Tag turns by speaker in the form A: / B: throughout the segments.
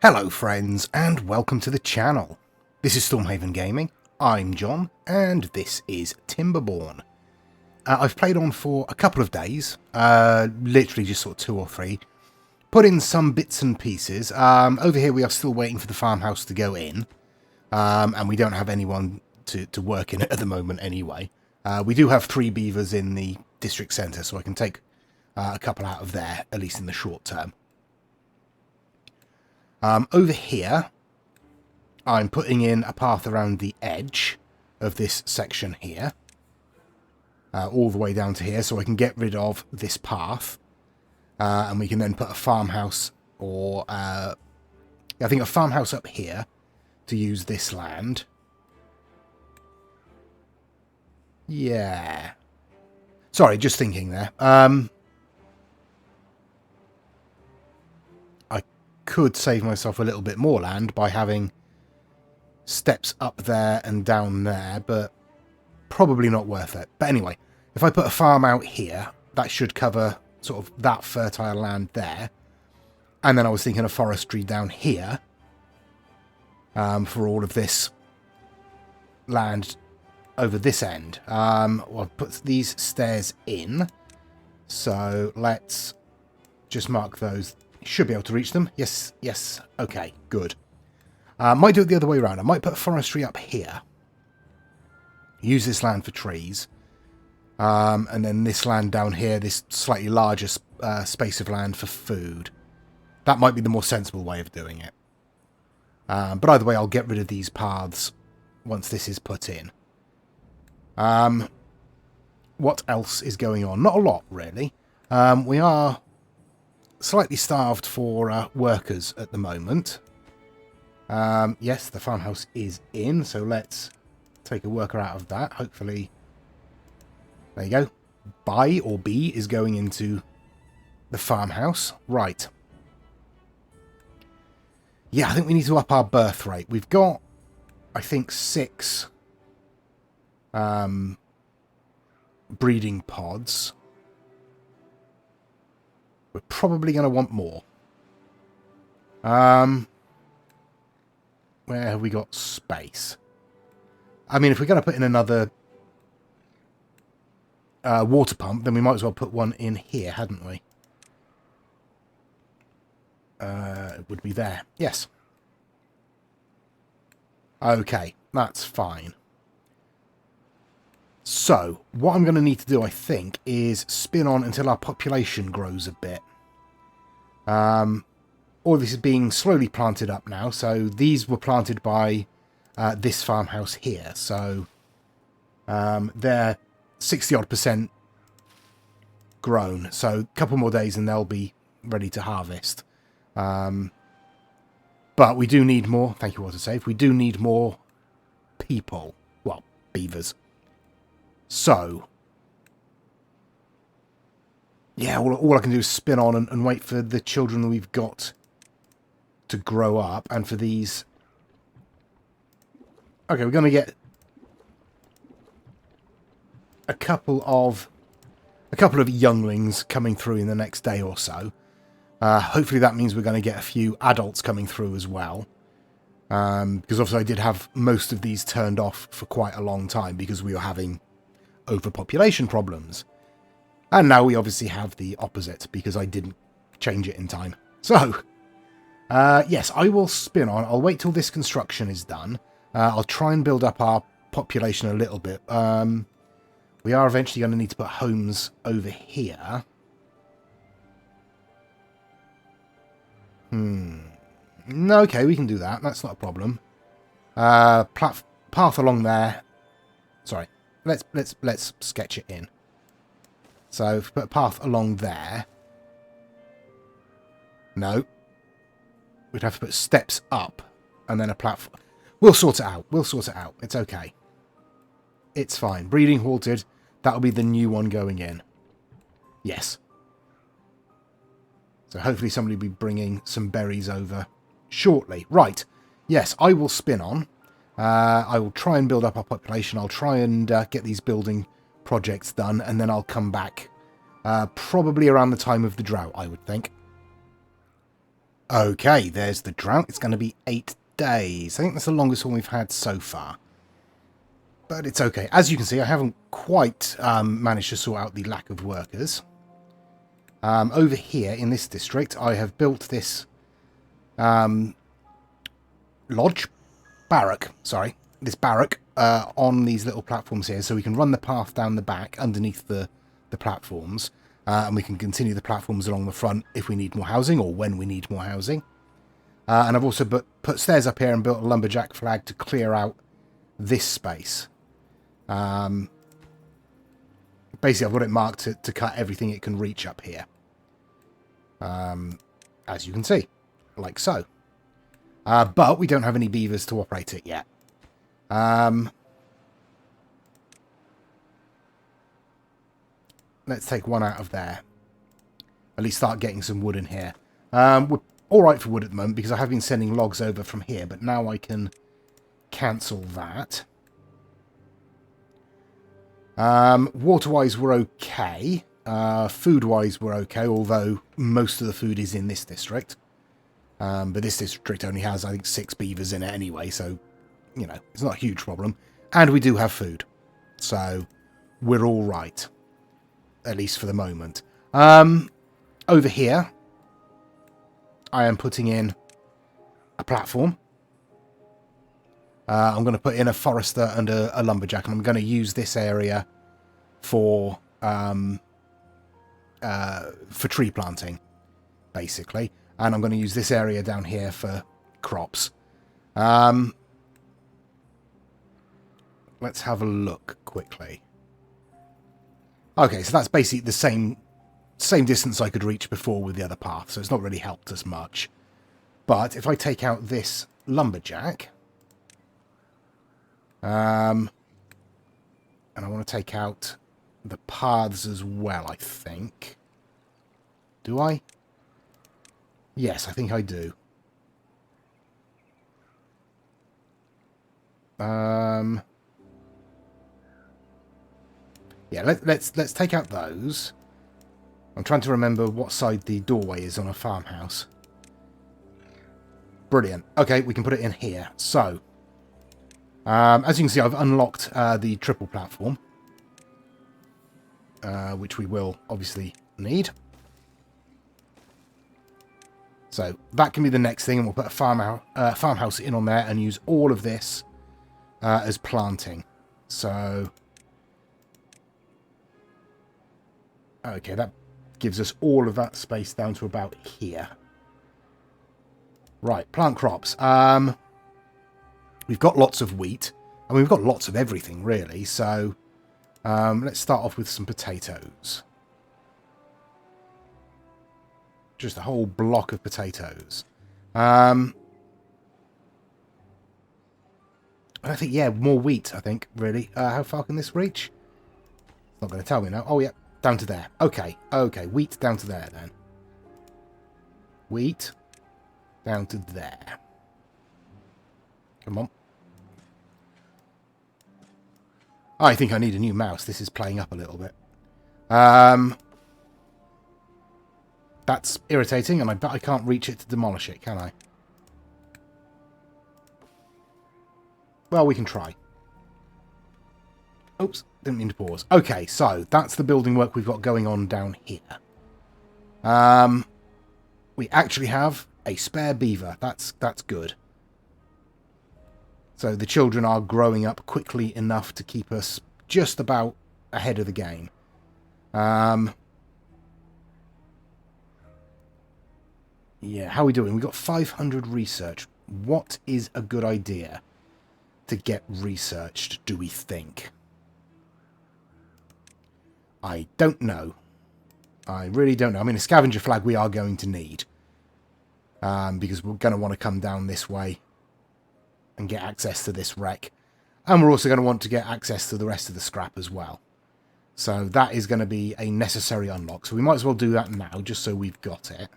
A: Hello friends and welcome to the channel. This is Stormhaven Gaming, I'm John and this is Timberborn. I've played on for a couple of days, literally just sort of 2 or 3. Put in some bits and pieces. Over here we are still waiting for the farmhouse to go in, and we don't have anyone to work in it at the moment anyway. We do have 3 beavers in the district centre, so I can take a couple out of there, at least in the short term. Over here, I'm putting in a path around the edge of this section here, all the way down to here, so I can get rid of this path, and we can then put a farmhouse, or I think a farmhouse up here to use this land. Yeah. Sorry, just thinking there. Could save myself a little bit more land by having steps up there and down there, but probably not worth it. But anyway, if I put a farm out here, that should cover sort of that fertile land there. And then I was thinking of forestry down here for all of this land over this end. Well, I've put these stairs in, so let's just mark those. Should be able to reach them. Yes, yes. Okay, good. Might do it the other way around. I might put forestry up here. Use this land for trees. And then this land down here, this slightly larger space of land for food. That might be the more sensible way of doing it. But either way, I'll get rid of these paths once this is put in. What else is going on? Not a lot, really. We are slightly starved for workers at the moment. Yes, the farmhouse is in, so let's take a worker out of that. Hopefully, there you go. Buy or B is going into the farmhouse. Right. Yeah, I think we need to up our birth rate. We've got, I think, 6 breeding pods. We're probably going to want more. Where have we got space? I mean, if we're going to put in another water pump, then we might as well put one in here, hadn't we? It would be there. Yes. Okay, that's fine. So, what I'm going to need to do, I think, is spin on until our population grows a bit. All this is being slowly planted up now, so these were planted by this farmhouse here. So, they're 60-odd% grown, so a couple more days and they'll be ready to harvest. But we do need more, thank you, Autosave, we do need more people. Well, beavers. So, yeah, all I can do is spin on and wait for the children we've got to grow up, and for these... Okay, we're going to get a couple of younglings coming through in the next day or so. Hopefully that means we're going to get a few adults coming through as well. Because obviously I did have most of these turned off for quite a long time because we were having overpopulation problems. And now we obviously have the opposite because I didn't change it in time. So, yes, I will spin on. I'll wait till this construction is done. I'll try and build up our population a little bit. We are eventually going to need to put homes over here. Okay, we can do that. That's not a problem. Path along there. Sorry. Let's sketch it in. So if we put a path along there. No. We'd have to put steps up and then a platform. We'll sort it out. We'll sort it out. It's okay. It's fine. Breeding halted. That'll be the new one going in. Yes. So hopefully somebody will be bringing some berries over shortly. Right. Yes, I will spin on. I will try and build up our population. I'll try and get these building projects done, and then I'll come back probably around the time of the drought, I would think. Okay, there's the drought. It's going to be 8 days. I think that's the longest one we've had so far. But it's okay. As you can see, I haven't quite managed to sort out the lack of workers. Over here in this district, I have built this this barrack on these little platforms here, so we can run the path down the back underneath the platforms, and we can continue the platforms along the front if we need more housing or when we need more housing. And I've also put stairs up here and built a lumberjack flag to clear out this space. Basically, I've got it marked to cut everything it can reach up here. As you can see, like so. But we don't have any beavers to operate it yet. Let's take one out of there. At least start getting some wood in here. We're alright for wood at the moment because I have been sending logs over from here, but now I can cancel that. Water-wise, we're okay. Food-wise, we're okay, although most of the food is in this district. But this district only has, I think, 6 beavers in it anyway, so, you know, it's not a huge problem. And we do have food, so we're all right, at least for the moment. Over here, I am putting in a platform. I'm going to put in a forester and a lumberjack, and I'm going to use this area for tree planting, basically. And I'm going to use this area down here for crops. Let's have a look quickly. Okay, so that's basically the same distance I could reach before with the other path, so it's not really helped us much. But if I take out this lumberjack, and I want to take out the paths as well, I think. Do I? Yes, I think I do. Yeah, let's take out those. I'm trying to remember what side the doorway is on a farmhouse. Brilliant. Okay, we can put it in here. So, as you can see, I've unlocked the triple platform, which we will obviously need. So that can be the next thing, and we'll put a farmhouse in on there and use all of this as planting. So, okay, that gives us all of that space down to about here. Right, plant crops. We've got lots of wheat. I mean, we've got lots of everything, really. So, let's start off with some potatoes. Just a whole block of potatoes. I think, yeah, more wheat, I think, really. How far can this reach? It's not going to tell me now. Oh, yeah, down to there. Okay, okay, wheat down to there, then. Wheat down to there. Come on. I think I need a new mouse. This is playing up a little bit. That's irritating, and I bet I can't reach it to demolish it, can I? Well, we can try. Oops, didn't mean to pause. Okay, so that's the building work we've got going on down here. We actually have a spare beaver. That's good. So the children are growing up quickly enough to keep us just about ahead of the game. Yeah, how are we doing? We've got 500 research. What is a good idea to get researched, do we think? I don't know. I really don't know. I mean, a scavenger flag we are going to need. Because we're going to want to come down this way and get access to this wreck. And we're also going to want to get access to the rest of the scrap as well. So that is going to be a necessary unlock. So we might as well do that now, just so we've got it.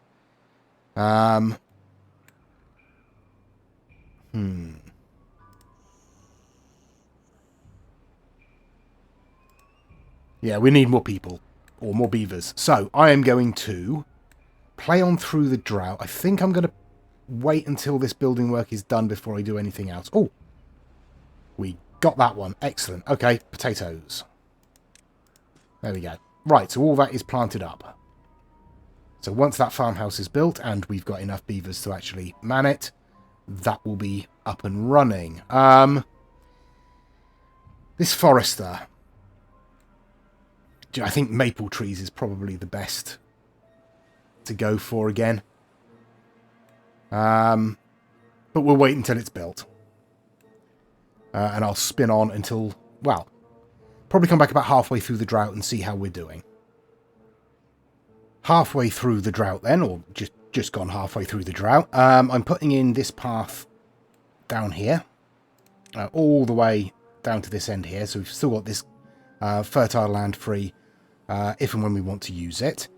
A: Yeah, we need more people. Or more beavers. So, I am going to play on through the drought. I think I'm going to wait until this building work is done before I do anything else. Oh, we got that one. Excellent. Okay, potatoes. There we go. Right, so all that is planted up. So once that farmhouse is built and we've got enough beavers to actually man it, that will be up and running. This forester, I think maple trees is probably the best to go for again. But we'll wait until it's built. And I'll spin on until, well, probably come back about halfway through the drought and see how we're doing. Halfway through the drought then, or just gone halfway through the drought, I'm putting in this path down here, all the way down to this end here, so we've still got this fertile land free if and when we want to use it.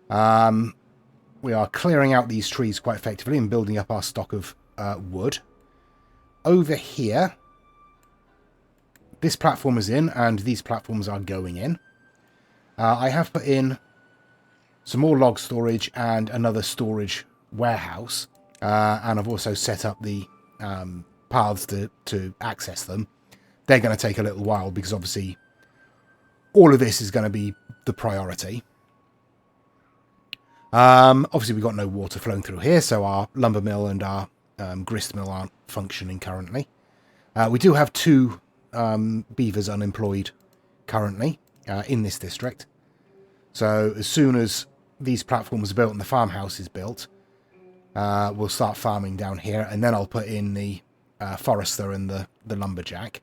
A: We are clearing out these trees quite effectively and building up our stock of wood. Over here, this platform is in, and these platforms are going in. I have put in some more log storage and another storage warehouse, and I've also set up the paths to access them. They're going to take a little while because obviously all of this is going to be the priority. Obviously we've got no water flowing through here, so our lumber mill and our grist mill aren't functioning currently. We do have 2 beavers unemployed currently in this district. So as soon as these platforms are built and the farmhouse is built, we'll start farming down here, and then I'll put in the forester and the lumberjack.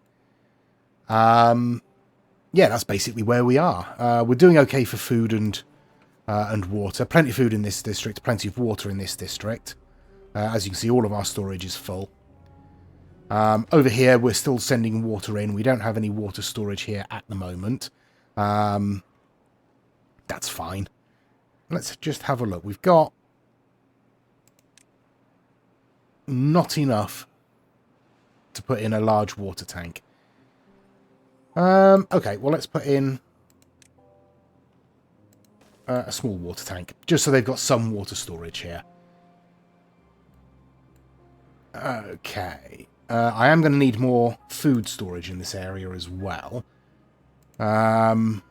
A: Yeah, that's basically where we are. We're doing okay for food and water. Plenty of food in this district, plenty of water in this district. As you can see, all of our storage is full. Over here, we're still sending water in. We don't have any water storage here at the moment. That's fine. Let's just have a look. We've got not enough to put in a large water tank. Okay, well, let's put in a small water tank, just so they've got some water storage here. Okay. I am going to need more food storage in this area as well. I'm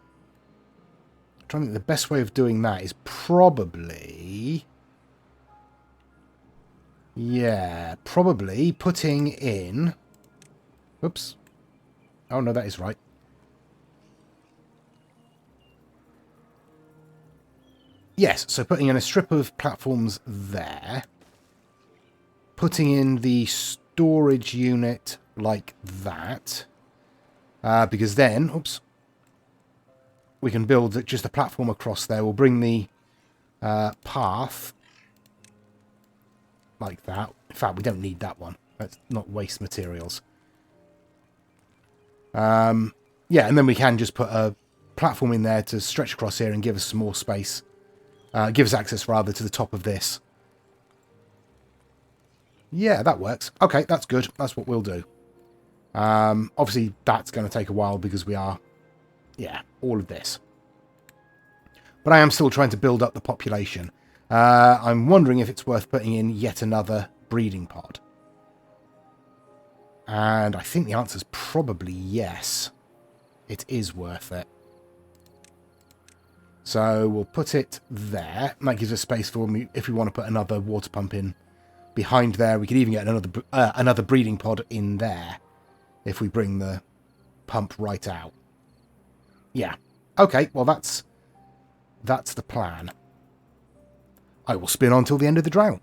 A: trying to think the best way of doing that is probably... Yeah, probably putting in... Oops. Oh, no, that is right. Yes, so putting in a strip of platforms there. Putting in the storage unit like that. Because then, oops, we can build just a platform across there. We'll bring the path like that. In fact, we don't need that one. Let's not waste materials. Yeah, and then we can just put a platform in there to stretch across here and give us some more space. Give us access, rather, to the top of this. Yeah, that works. Okay, that's good. That's what we'll do. Obviously, that's going to take a while because we are... Yeah, all of this. But I am still trying to build up the population. I'm wondering if it's worth putting in yet another breeding pod. And I think the answer is probably yes. It is worth it. So we'll put it there. And that gives us space for me if we want to put another water pump in behind there. We could even get another breeding pod in there if we bring the pump right out. Yeah. Okay, well that's the plan. I will spin on till the end of the drought.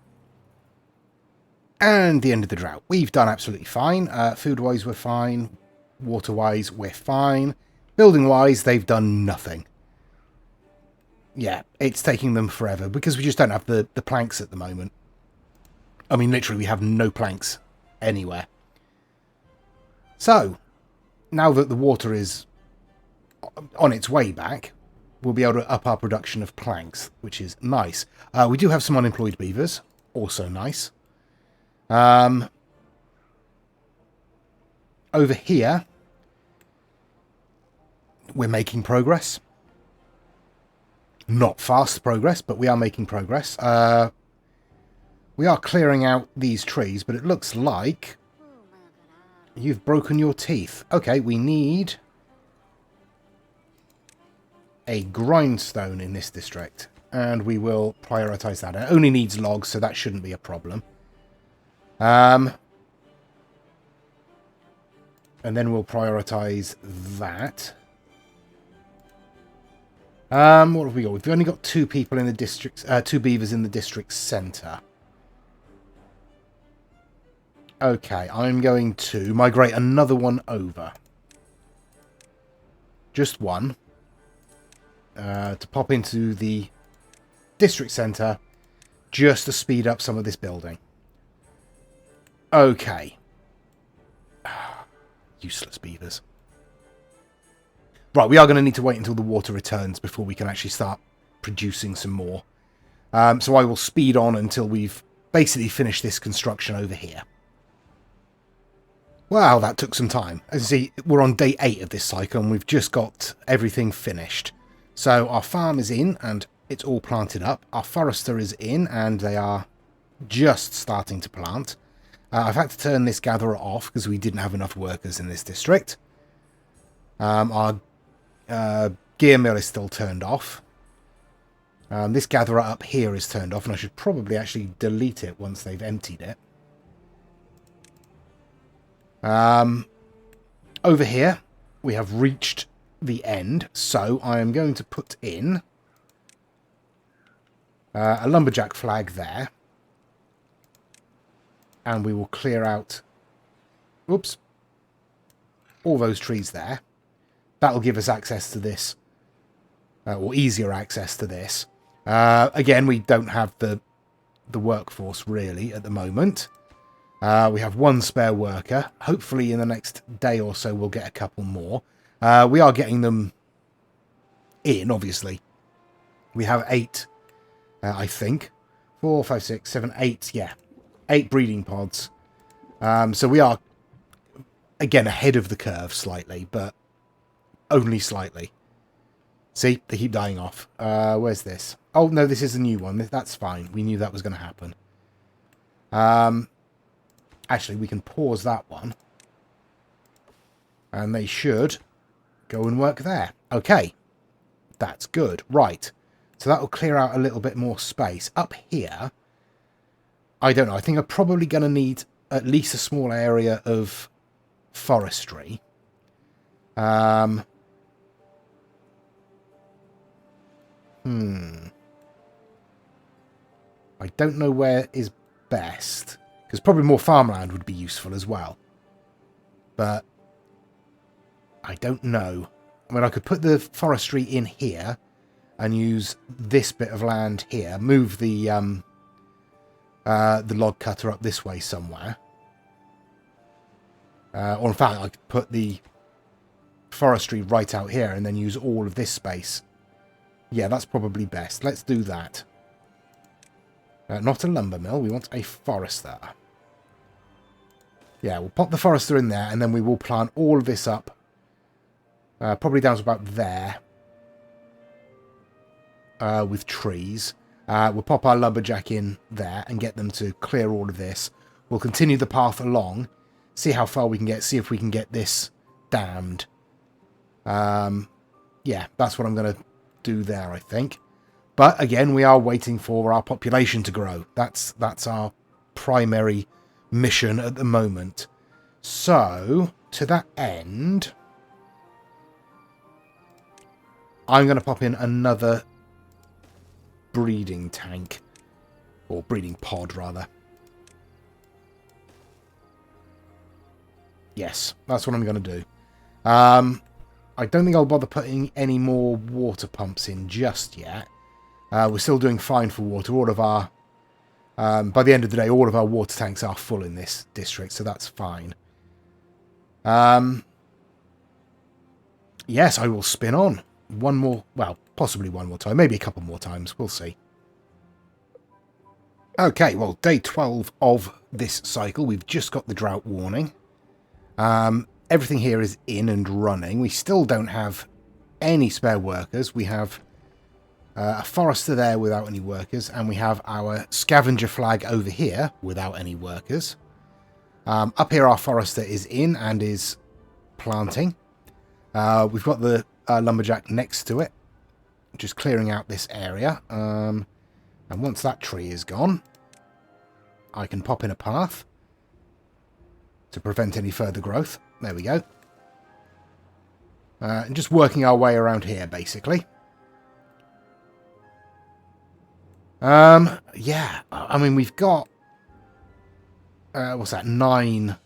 A: And the end of the drought. We've done absolutely fine. Food-wise, we're fine. Water-wise, we're fine. Building-wise, they've done nothing. Yeah, it's taking them forever because we just don't have the planks at the moment. I mean, literally, we have no planks anywhere. So, now that the water is on its way back, we'll be able to up our production of planks, which is nice. We do have some unemployed beavers, also nice. Over here, we're making progress. Not fast progress, but we are making progress. We are clearing out these trees, but it looks like you've broken your teeth. Okay, we need a grindstone in this district, and we will prioritise that. It only needs logs, so that shouldn't be a problem. And then we'll prioritise that. What have we got? We've only got 2 people in the district, 2 beavers in the district centre. Okay, I'm going to migrate another one over. Just one. To pop into the district centre, just to speed up some of this building. Okay. Useless beavers. Right, we are going to need to wait until the water returns before we can actually start producing some more. So I will speed on until we've basically finished this construction over here. Wow, that took some time. As you see, we're on day 8 of this cycle and we've just got everything finished. So our farm is in and it's all planted up. Our forester is in and they are just starting to plant. I've had to turn this gatherer off because we didn't have enough workers in this district. Our gear mill is still turned off. This gatherer up here is turned off and I should probably actually delete it once they've emptied it. Over here, we have reached the end, so I am going to put in a lumberjack flag there. And we will clear out, oops, all those trees there. That'll give us access to this, or easier access to this. Again, we don't have the workforce really at the moment. We have 1 spare worker. Hopefully in the next day or so we'll get a couple more. We are getting them in, obviously. We have 8, I think. 4, 5, 6, 7, 8, yeah. 8 breeding pods. So we are, again, ahead of the curve slightly, but only slightly. See, they keep dying off. Where's this? Oh, no, this is a new one. That's fine. We knew that was going to happen. Actually, we can pause that one. And they should go and work there. Okay. That's good. Right. So that will clear out a little bit more space. Up here, I don't know. I think I'm probably going to need at least a small area of forestry. I don't know where is best. Because probably more farmland would be useful as well. But I don't know. I mean, I could put the forestry in here and use this bit of land here. Move the log cutter up this way somewhere. Or in fact, I could put the forestry right out here and then use all of this space. Yeah, that's probably best. Let's do that. Not a lumber mill. We want a forester. Yeah, we'll pop the forester in there and then we will plant all of this up. Probably down to about there. With trees. We'll pop our lumberjack in there and get them to clear all of this. We'll continue the path along. See how far we can get. See if we can get this dammed. Yeah, that's what I'm going to do there, I think. But again, we are waiting for our population to grow. That's our primary mission at the moment. So, to that end, I'm going to pop in another breeding tank. Or breeding pod, rather. Yes, that's what I'm going to do. I don't think I'll bother putting any more water pumps in just yet. We're still doing fine for water. All of our, by the end of the day, all of our water tanks are full in this district, so that's fine. Yes, I will spin on. One more, well, possibly one more time. Maybe a couple more times. We'll see. Okay, well, day 12 of this cycle. We've just got the drought warning. Everything here is in and running. We still don't have any spare workers. We have a forester there without any workers, and we have our scavenger flag over here without any workers. Up here our forester is in and is planting. We've got the lumberjack next to it, just clearing out this area. And once that tree is gone, I can pop in a path to prevent any further growth. There we go. And just working our way around here, basically. Yeah, I mean, we've got, what's that, 9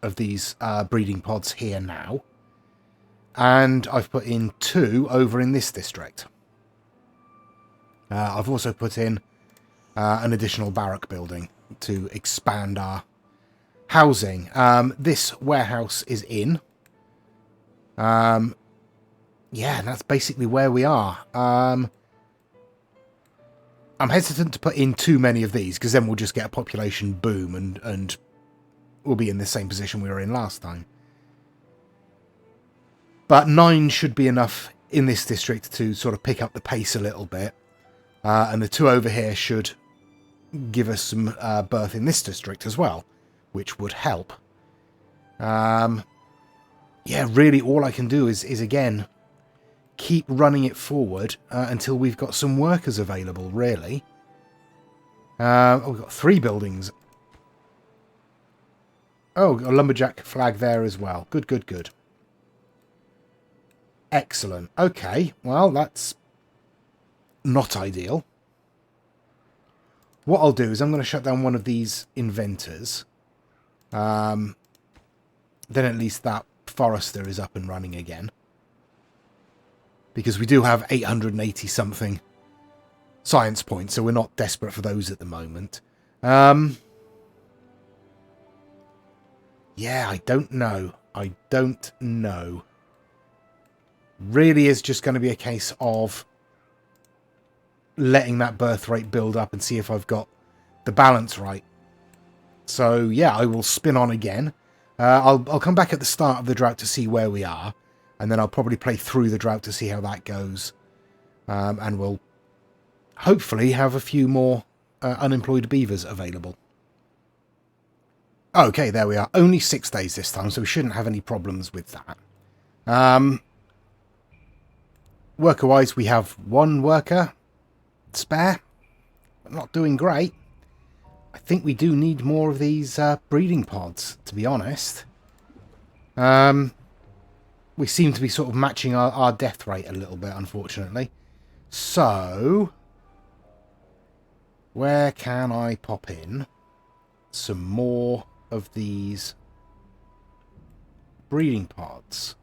A: of these breeding pods here now. And I've put in 2 over in this district. I've also put in an additional barrack building to expand our housing. This warehouse is in. Yeah, and that's basically where we are. I'm hesitant to put in too many of these, because then we'll just get a population boom and we'll be in the same position we were in last time. But 9 should be enough in this district to sort of pick up the pace a little bit. And the 2 over here should give us some birth in this district as well, which would help. Yeah, really all I can do is again, keep running it forward until we've got some workers available, really. Oh, we've got 3 buildings. Oh, a lumberjack flag there as well. Good, good, good. Excellent. Okay, well, that's not ideal. What I'll do is I'm going to shut down one of these inventors. Then at least that forester is up and running again. Because we do have 880 something science points, so we're not desperate for those at the moment. Yeah, I don't know. I don't know. Really is just going to be a case of letting that birth rate build up and see if I've got the balance right. So yeah, I will spin on again. I'll come back at the start of the drought to see where we are, and then I'll probably play through the drought to see how that goes. And we'll hopefully have a few more unemployed beavers available. Okay, there we are. Only 6 days this time, so we shouldn't have any problems with that. Worker-wise, we have 1 worker spare. But not doing great. I think we do need more of these breeding pods, to be honest. We seem to be sort of matching our death rate a little bit, unfortunately. So, where can I pop in some more of these breeding pods?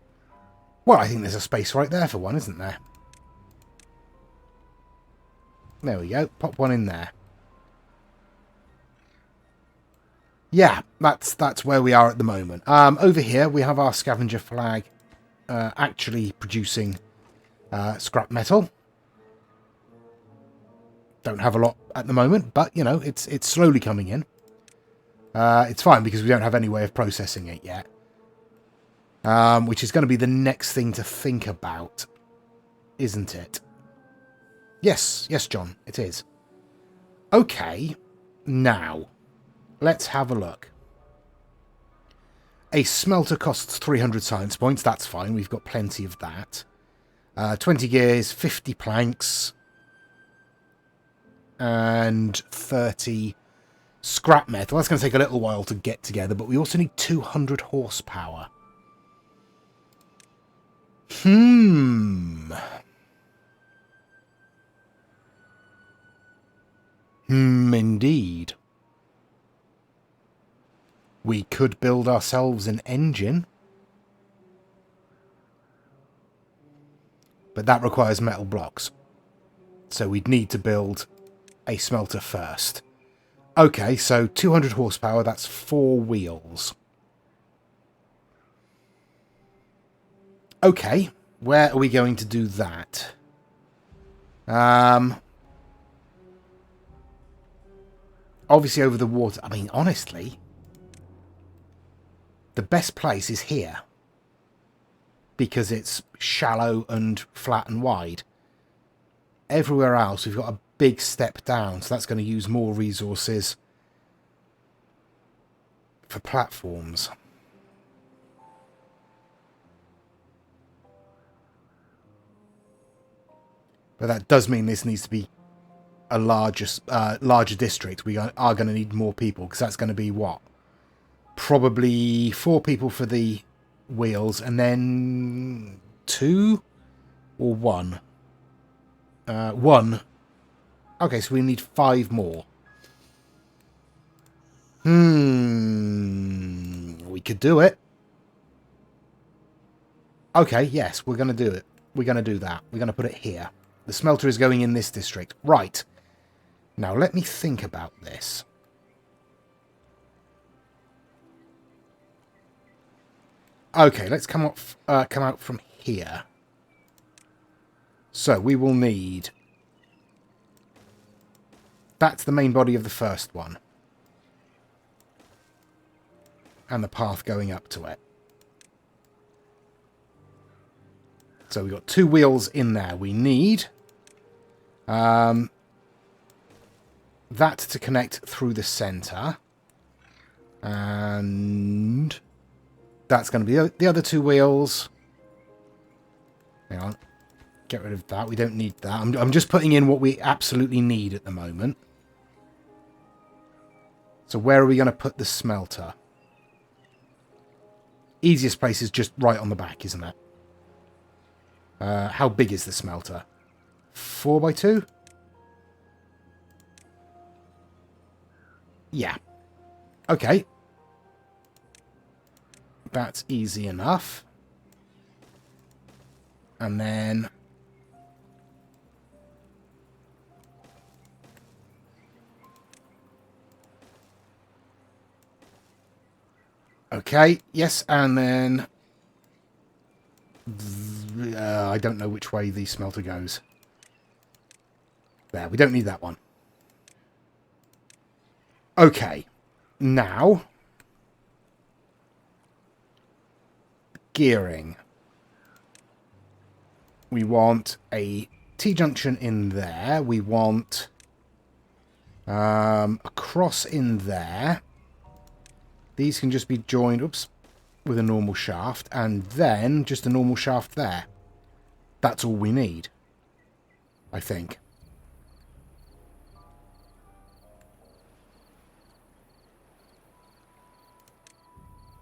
A: Well, I think there's a space right there for one, isn't there? There we go. Pop one in there. Yeah, that's where we are at the moment. Over here, we have our scavenger flag actually producing scrap metal. Don't have a lot at the moment, but, you know, it's slowly coming in. It's fine because we don't have any way of processing it yet. Which is going to be the next thing to think about, isn't it? Yes, yes, John, it is. Okay, now, let's have a look. A smelter costs 300 science points, that's fine, we've got plenty of that. 20 gears, 50 planks, and 30 scrap metal. That's going to take a little while to get together, but we also need 200 horsepower. Indeed. We could build ourselves an engine. But that requires metal blocks. So we'd need to build a smelter first. Okay, so 200 horsepower, that's 4 wheels. Okay, where are we going to do that? Obviously over the water. I mean, honestly, the best place is here. Because it's shallow and flat and wide. everywhere else we've got a big step down, so that's going to use more resources for platforms. But that does mean this needs to be a larger district. We are going to need more people, because that's going to be what? Probably 4 people for the wheels, and then 2 or 1? 1. Okay, so we need 5 more. We could do it. Okay, yes, we're going to do it. We're going to do that. We're going to put it here. The smelter is going in this district. Right. Now, let me think about this. Okay, let's come out from here. So, we will need... That's the main body of the first one. And the path going up to it. So we've got 2 wheels in there. We need that to connect through the centre. And that's going to be the other 2 wheels. Hang on. Get rid of that. We don't need that. I'm just putting in what we absolutely need at the moment. So where are we going to put the smelter? Easiest place is just right on the back, isn't it? How big is the smelter? 4x2? Yeah. Okay. That's easy enough. And then... Okay, yes, and then... I don't know which way the smelter goes. There, we don't need that one. Okay, now... Gearing. We want a T-junction in there. We want a cross in there. These can just be joined, oops, with a normal shaft, and then just a normal shaft there. That's all we need, I think.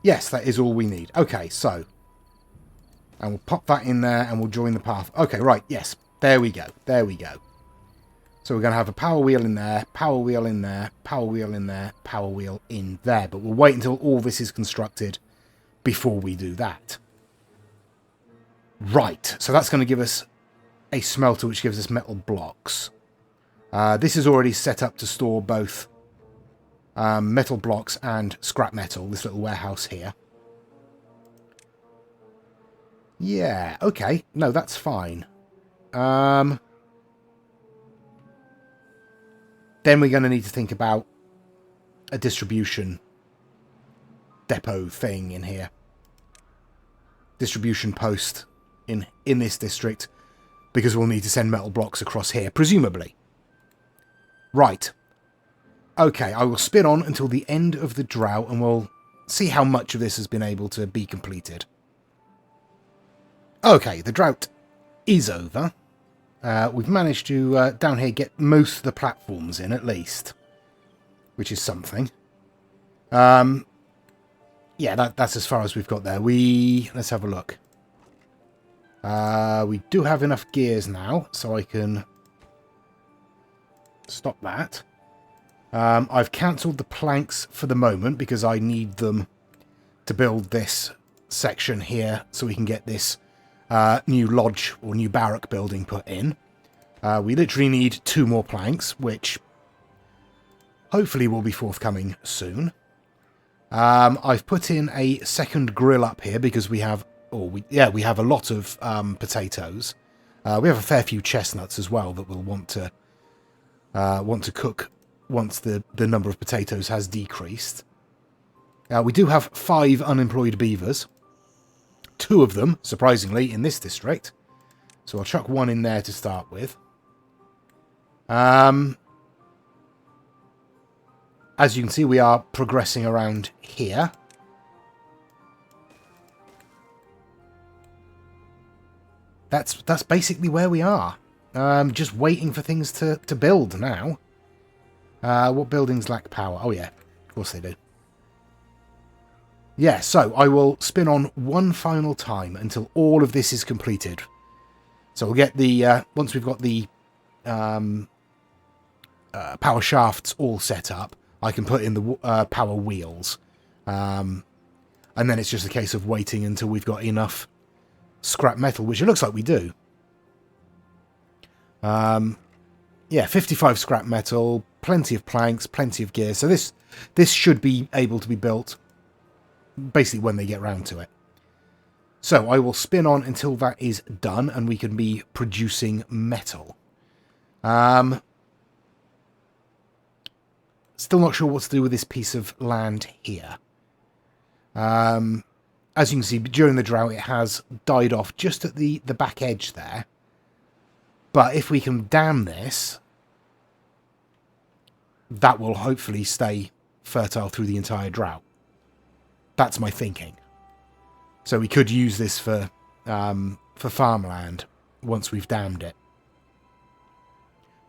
A: Yes, that is all we need. Okay, so... And we'll pop that in there, and we'll join the path. Okay, right, yes. There we go. There we go. So we're going to have a power wheel in there, power wheel in there, power wheel in there, power wheel in there. But we'll wait until all this is constructed before we do that. Right, so that's going to give us a smelter, which gives us metal blocks. This is already set up to store both metal blocks and scrap metal, this little warehouse here. Yeah, okay. No, that's fine. Then we're going to need to think about a distribution depot thing in here. Distribution post in this district, because we'll need to send metal blocks across here, presumably. Right. Okay, I will spin on until the end of the drought, and we'll see how much of this has been able to be completed. Okay, the drought is over. We've managed to, down here, get most of the platforms in, at least. Which is something. Yeah, that's as far as we've got there. Let's have a look. We do have enough gears now, so I can stop that. I've cancelled the planks for the moment, because I need them to build this section here, so we can get this new lodge or new barrack building put in. We literally need 2 more planks, which hopefully will be forthcoming soon. I've put in a second grill up here because we have, we have a lot of potatoes. We have a fair few chestnuts as well that we'll want to cook once the number of potatoes has decreased. We do have 5 unemployed beavers. 2 of them, surprisingly, in this district. So I'll chuck 1 in there to start with. As you can see, we are progressing around here. That's basically where we are. Just waiting for things to build now. What buildings lack power? Oh yeah, of course they do. Yeah, so I will spin on one final time until all of this is completed. So we'll get the, once we've got the power shafts all set up, I can put in the power wheels. And then it's just a case of waiting until we've got enough scrap metal, which it looks like we do. Yeah, 55 scrap metal, plenty of planks, plenty of gear. So this should be able to be built basically when they get round to it. So I will spin on until that is done and we can be producing metal. Still not sure what to do with this piece of land here. As you can see, during the drought, it has died off just at the back edge there. But if we can dam this, that will hopefully stay fertile through the entire drought. That's my thinking. So we could use this for farmland once we've dammed it.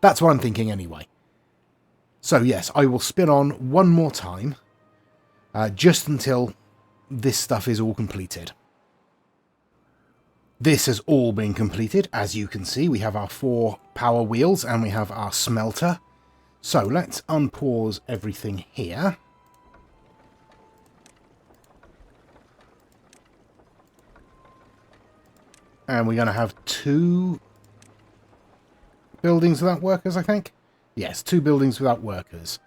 A: That's what I'm thinking anyway. So yes, I will spin on one more time, just until this stuff is all completed. This has all been completed. As you can see, we have our 4 power wheels and we have our smelter. So let's unpause everything here. And we're going to have 2 buildings without workers, I think. Yes, 2 buildings without workers.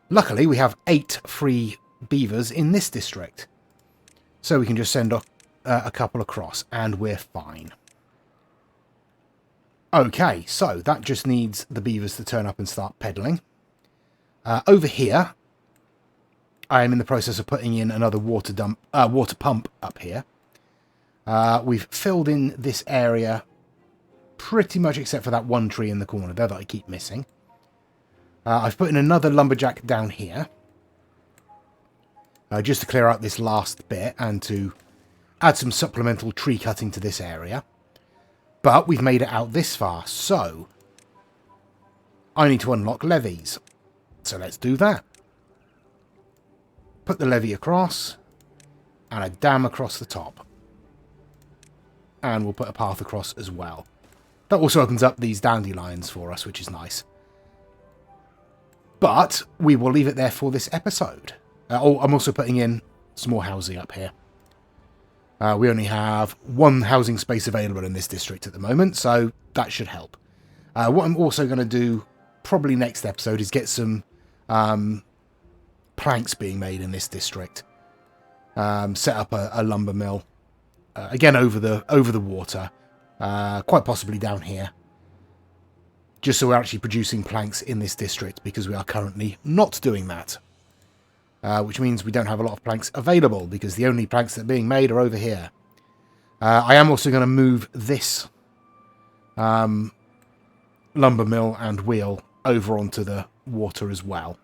A: Luckily, we have 8 free beavers in this district. So we can just send a couple across and we're fine. Okay, so that just needs the beavers to turn up and start peddling. Over here, I am in the process of putting in another water pump up here. We've filled in this area pretty much except for that one tree in the corner there that I keep missing. I've put in another lumberjack down here. Just to clear out this last bit and to add some supplemental tree cutting to this area. But we've made it out this far, so I need to unlock levees. So let's do that. Put the levee across and a dam across the top. And we'll put a path across as well. That also opens up these dandelions for us, which is nice. But we will leave it there for this episode. I'm also putting in some more housing up here. We only have 1 housing space available in this district at the moment, so that should help. What I'm also going to do, probably next episode, is get some planks being made in this district. Set up a lumber mill, again over the water, quite possibly down here. Just so we're actually producing planks in this district, because we are currently not doing that. Which means we don't have a lot of planks available, because the only planks that are being made are over here. I am also going to move this lumber mill and wheel over onto the water as well.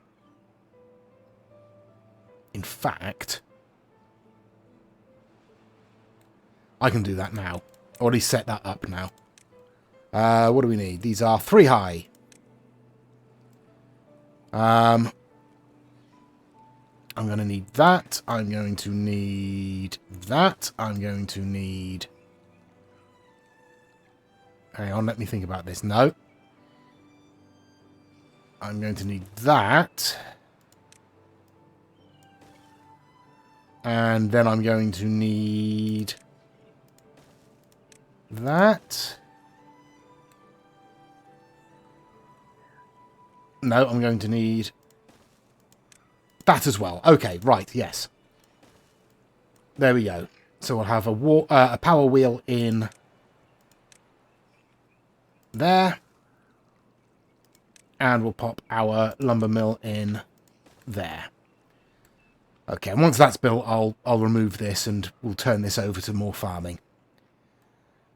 A: In fact, I can do that now. Or at least set that up now. What do we need? These are 3 high. I'm going to need that. I'm going to need that. I'm going to need... Hang on, let me think about this. No. I'm going to need that. And then I'm going to need... that. No, I'm going to need... that as well. Okay, right, yes. There we go. So we'll have a power wheel in there. And we'll pop our lumber mill in there. Okay, and once that's built, I'll remove this and we'll turn this over to more farming.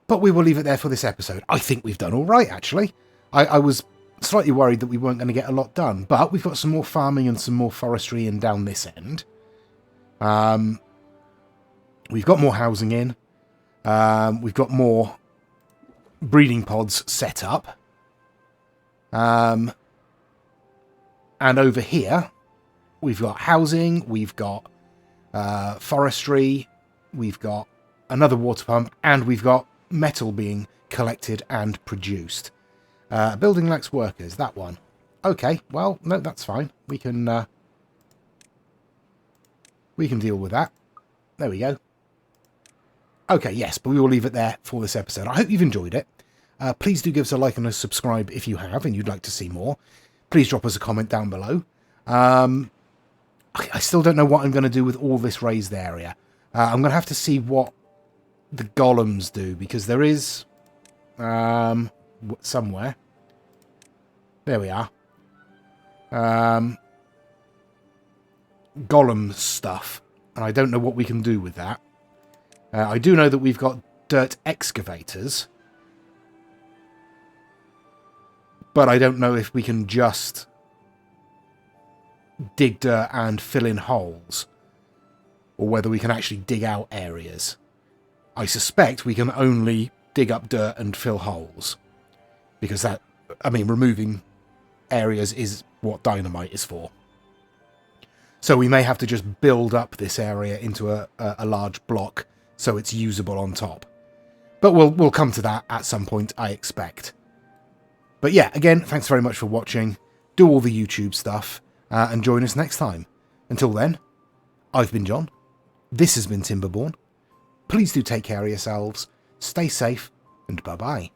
A: But we will leave it there for this episode. I think we've done all right, actually. I was slightly worried that we weren't going to get a lot done. But we've got some more farming and some more forestry in down this end. We've got more housing in. We've got more breeding pods set up. And over here, we've got housing, we've got forestry, we've got another water pump, and we've got metal being collected and produced. Building lacks workers, that one. Okay, well, no, that's fine. We can deal with that. There we go. Okay, yes, but we will leave it there for this episode. I hope you've enjoyed it. Please do give us a like and a subscribe if you have and you'd like to see more. Please drop us a comment down below. I still don't know what I'm going to do with all this raised area. I'm going to have to see what the golems do, because there is somewhere. There we are. Golem stuff. And I don't know what we can do with that. I do know that we've got dirt excavators. But I don't know if we can just dig dirt and fill in holes, or whether we can actually dig out areas. I suspect we can only dig up dirt and fill holes, because that, I mean, removing areas is what dynamite is for. So we may have to just build up this area into a large block so it's usable on top. But we'll come to that at some point, I expect. But yeah, again, thanks very much for watching. Do all the YouTube stuff, and join us next time. Until then, I've been John. This has been Timberborn. Please do take care of yourselves, stay safe, and bye-bye.